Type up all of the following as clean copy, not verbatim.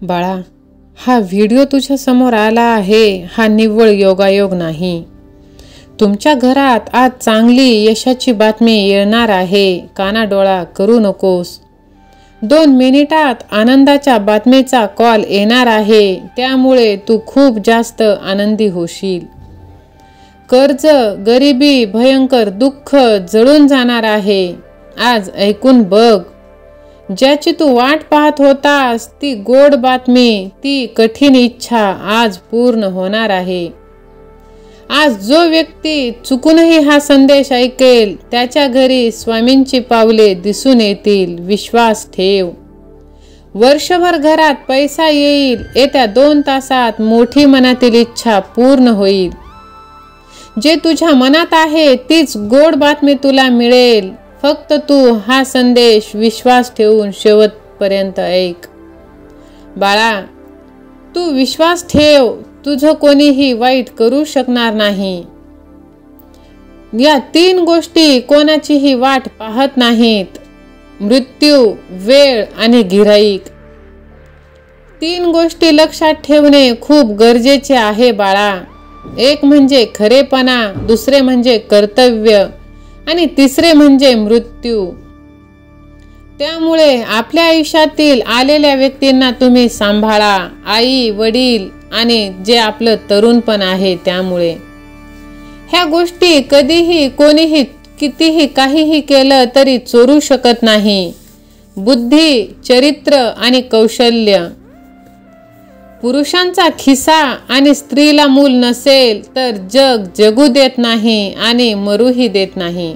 बाळा, हा व्हिडिओ तुझ्या समोर आला आहे हा निव्वळ योगायोग नाही. तुमच्या घरात आज चांगली यशाची बातमी येणार आहे. कानाडोळा करू नकोस. 2 मिनिटात आनंदाच्या बातमीचा कॉल येणार आहे. त्यामुळे तू खूप जास्त आनंदी होशील. कर्ज, गरिबी, भयंकर दुःख जळून जाणार आहे. आज ऐकून बघ. ज्याची तू वाट पाहत होतास ती गोड बातमी, ती कठीण इच्छा आज पूर्ण होणार आहे. आज जो व्यक्ती चुकूनही हा संदेश ऐकेल त्याच्या घरी स्वामींची पावले दिसून येतील. विश्वास ठेव. वर्षभर घरात पैसा येईल. येत्या 2 तासात मोठी मनातील इच्छा पूर्ण होईल. जे तुझ्या मनात आहे तीच गोड बातमी तुला मिळेल. फक्त तू हा संदेश विश्वास ठेवून शेवटपर्यंत ऐक. बाळा, तू विश्वास ठेव. तुझं कोणीही वाईट करू शकणार नाही. या 3 गोष्टी कोणाचीही वाट पाहत नाहीत. मृत्यू, वेळ आणि गिऱ्हाईक. 3 गोष्टी लक्षात ठेवणे खूप गरजेचे आहे बाळा. एक म्हणजे खरेपणा, दुसरे म्हणजे कर्तव्य आणि तिसरे म्हणजे मृत्यू. त्यामुळे आपल्या आयुष्यातील आलेल्या व्यक्तींना तुम्ही सांभाळा. आई, वडील आणि जे आपलं तरुणपण आहे त्यामुळे. ह्या गोष्टी कधीही कोणीही कितीही काहीही केलं तरी चोरू शकत नाही. बुद्धी, चरित्र आणि कौशल्य. पुरुषांचा खिसा आणि स्त्रीला मूल नसेल तर जग जगू देत नाही आणि मरूही देत नाही.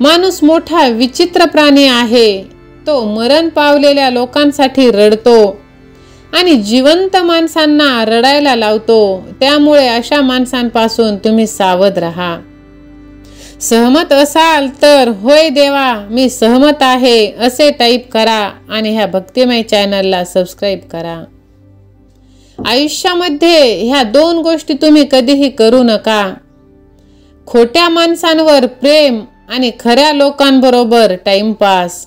माणूस मोठा विचित्र प्राणी आहे. तो मरण पावलेल्या लोकांसाठी रडतो आणि जिवंत माणसांना रडायला लावतो. त्यामुळे अशा माणसांपासून तुम्ही सावध राहा. सहमत असाल तर होय देवा मी सहमत आहे असे टाईप करा आणि ह्या भक्तिमय चॅनलला सबस्क्राईब करा. आयुष्यामध्ये ह्या 2 गोष्टी तुम्ही कधीही करू नका. खोट्या माणसांवर प्रेम आणि खऱ्या लोकांबरोबर टाइमपास.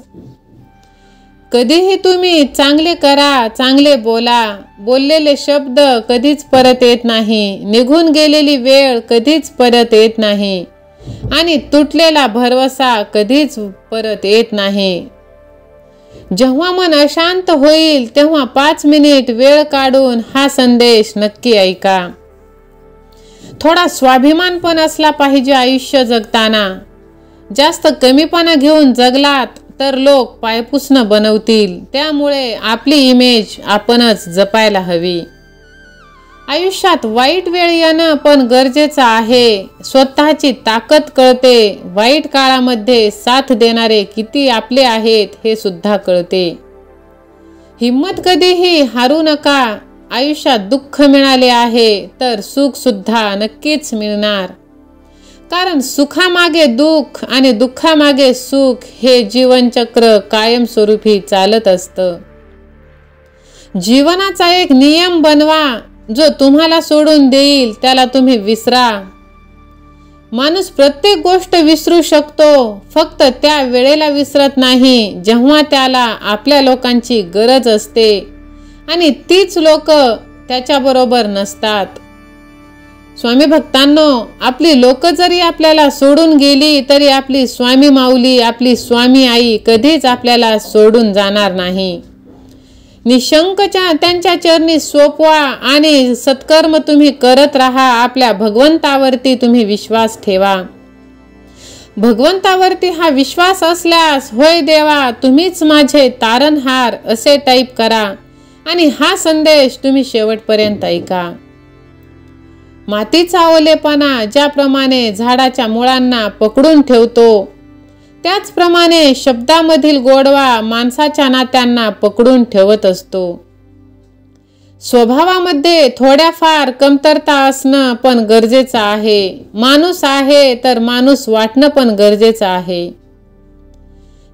कधीही तुम्ही चांगले करा, चांगले बोला. बोललेले शब्द कधीच परत येत नाही. निघून गेलेली वेळ कधीच परत येत नाही आणि तुटलेला भरवसा कधीच परत येत नाही. जेव्हा मन अशांत होईल तेव्हा 5 मिनिट वेळ काढून हा संदेश नक्की ऐका. थोडा स्वाभिमान पण असला पाहिजे आयुष्य जगताना. जास्त कमीपणा घेऊन जगलात तर लोक पायपुसणं बनवतील. त्यामुळे आपली इमेज आपणच जपायला हवी. आयुष्यात वाईट वेळ येणं पण गरजेचं आहे. स्वतःची ताकद कळते. वाईट काळामध्ये साथ देणारे किती आपले आहेत हे सुद्धा कळते. हिम्मत कधीही हारू नका. आयुष्यात दुःख मिळाले आहे तर सुख सुद्धा नक्कीच मिळणार. कारण सुखामागे दुःख आणि दुःखामागे सुख हे जीवनचक्र कायमस्वरूपी चालत असतं. जीवनाचा एक नियम बनवा. जो तुम्हाला सोडून देईल त्याला तुम्ही विसरा. माणूस प्रत्येक गोष्ट विसरू शकतो. फक्त त्या वेळेला विसरत नाही जेव्हा त्याला आपल्या लोकांची गरज असते आणि तीच लोक त्याच्याबरोबर नसतात. स्वामी भक्तांनो, आपली लोक जरी आपल्याला सोडून गेली तरी आपली स्वामी माऊली, आपली स्वामी आई कधीच आपल्याला सोडून जाणार नाही. निशंक त्यांच्या चरणी सोपवा आणि सत्कर्म तुम्ही करत राहा. आपल्या भगवंतावरती तुम्ही विश्वास ठेवा. भगवंतावरती हा विश्वास असल्यास होय देवा तुम्हीच माझे तारणहार असे टाईप करा आणि हा संदेश तुम्ही शेवटपर्यंत ऐका. मातीचा ओलेपणा ज्याप्रमाणे झाडाच्या मुळांना पकडून ठेवतो त्याचप्रमाणे शब्दामधील गोडवा माणसाच्या नात्यांना पकडून ठेवत असतो. स्वभावामध्ये थोड्याफार कमतरता असणं पण गरजेचं आहे. माणूस आहे तर माणूस वाटणं पण गरजेचं आहे.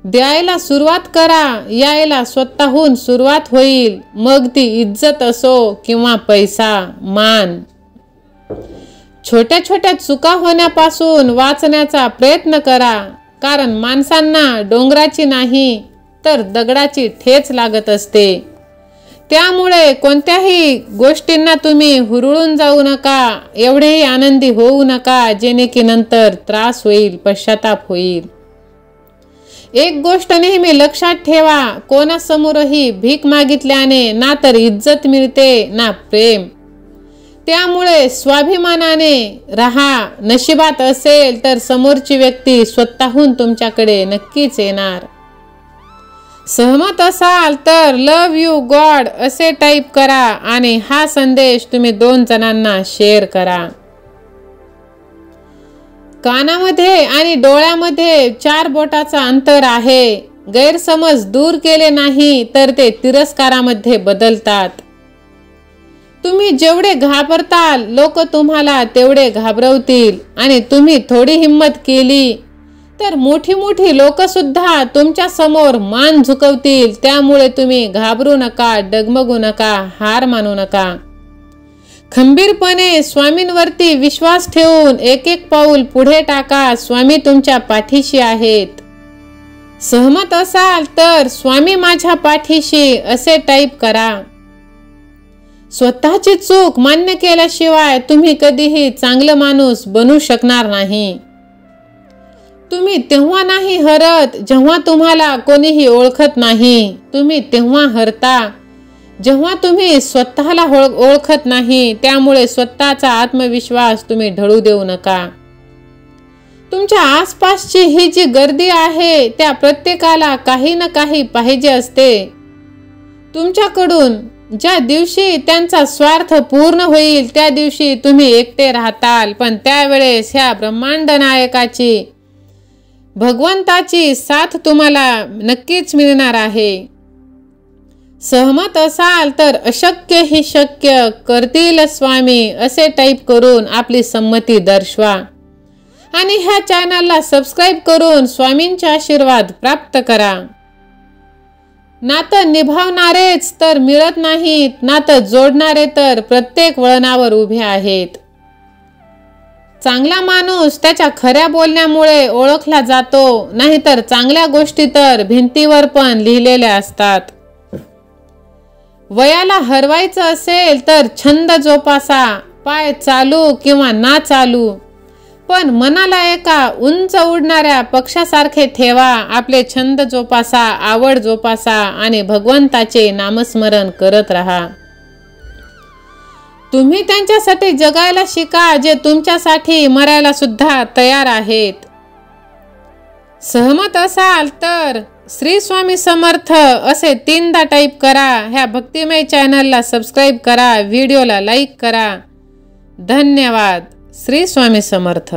द्यायला सुरुवात करा. यायला स्वतःहून सुरुवात होईल. मग ती इज्जत असो किंवा पैसा, मान. छोट्या छोट्या चुका होण्यापासून वाचण्याचा प्रयत्न करा. कारण माणसांना डोंगराची नाही तर दगडाची ठेच लागत असते. त्यामुळे कोणत्याही गोष्टींना तुम्ही हुरळून जाऊ नका, एवढेही आनंदी होऊ नका जेणे की नंतर त्रास होईल, पश्चाताप होईल। एक गोष्ट नेहमी लक्षात ठेवा, कोणासमोरही भीक मागितल्याने ना तर इज्जत मिळते ना प्रेम। त्यामुळे स्वाभिमानाने राहा। नशिबात असेल तर समोरची व्यक्ती स्वतःहून तुमच्याकडे नक्कीच येणार। सहमत असाल तर लव यू गॉड असे टाईप करा आणि हा संदेश तुम्ही 2 जणांना शेअर करा। कानामध्ये आणि डोळ्यामध्ये 4 बोटाचा अंतर आहे। गैरसमज दूर केले नाही तर ते तिरस्कारामध्ये बदलतात। तुम्ही जेवढे घाबरताल लोक तुम्हाला तेवढे घाबरवतील आणि तुम्ही थोडी हिम्मत केली तर मोठी मोठी लोक सुद्धा तुमच्या समोर मान झुकवतील। त्यामुळे तुम्ही घाबरू नका, डगमगू नका, हार मानू नका। खंबीरपणे स्वामींवरती विश्वास ठेवून एक एक पाऊल पुढे टाका। स्वामी तुमच्या पाठीशी आहेत। सहमत असाल तर स्वामी माझ्या पाठीशी असे टाईप करा। स्वतःची चूक मान्य केल्याशिवाय तुम्ही कधीही चांगला माणूस बनू शकणार नाही। तुम्ही तेव्हा नाही हरत जेव्हा तुम्हाला कोणीही ओळखत नाही। तुम्ही तेव्हा हरता जेव्हा तुम्ही स्वतःला ओळखत नाही। त्यामुळे स्वतःचा आत्मविश्वास तुम्ही ढळू देऊ नका। तुमच्या आसपासची ही जी गर्दी आहे त्या प्रत्येकाला काही ना काही पाहिजे असते तुमच्याकडून। ज्या दिवशी त्यांचा स्वार्थ पूर्ण होईल त्या दिवशी तुम्ही एकटे राहताल, पण त्यावेळेस ह्या ब्रह्मांड नायकाची, भगवंताची साथ तुम्हाला नक्कीच मिळणार आहे। सहमत असाल तर अशक्य ही शक्य करतील स्वामी असे टाईप करून आपली संमती दर्शवा आणि ह्या चॅनलला सबस्क्राईब करून स्वामींचे आशीर्वाद प्राप्त करा। नातं निभावणारेच तर मिळत नाहीत, नातं जोडणारे तर प्रत्येक वळणावर उभे आहेत। चांगला माणूस त्याच्या खऱ्या बोलण्यामुळे ओळखला जातो, नाहीतर चांगल्या गोष्टी तर भिंतीवर पण लिहिलेल्या असतात। वयाला हरवायचं असेल तर छंद जोपासा, पाय चालू किंवा ना चालू, पण मनाला एका उंच उडणाऱ्या पक्षासारखे ठेवा। आपले छंद जोपासा, आवड जोपासा आणि भगवंताचे नामस्मरण करत राहा। तुम्ही त्यांच्यासाठी जगायला शिका जे तुमच्यासाठी मरायला सुद्धा तयार आहेत। सहमत असाल तर श्री स्वामी समर्थ असे 3दा टाईप करा। ह्या भक्तिमय चॅनलला सबस्क्राईब करा, व्हिडिओला लाईक करा। धन्यवाद। श्री स्वामी समर्थ।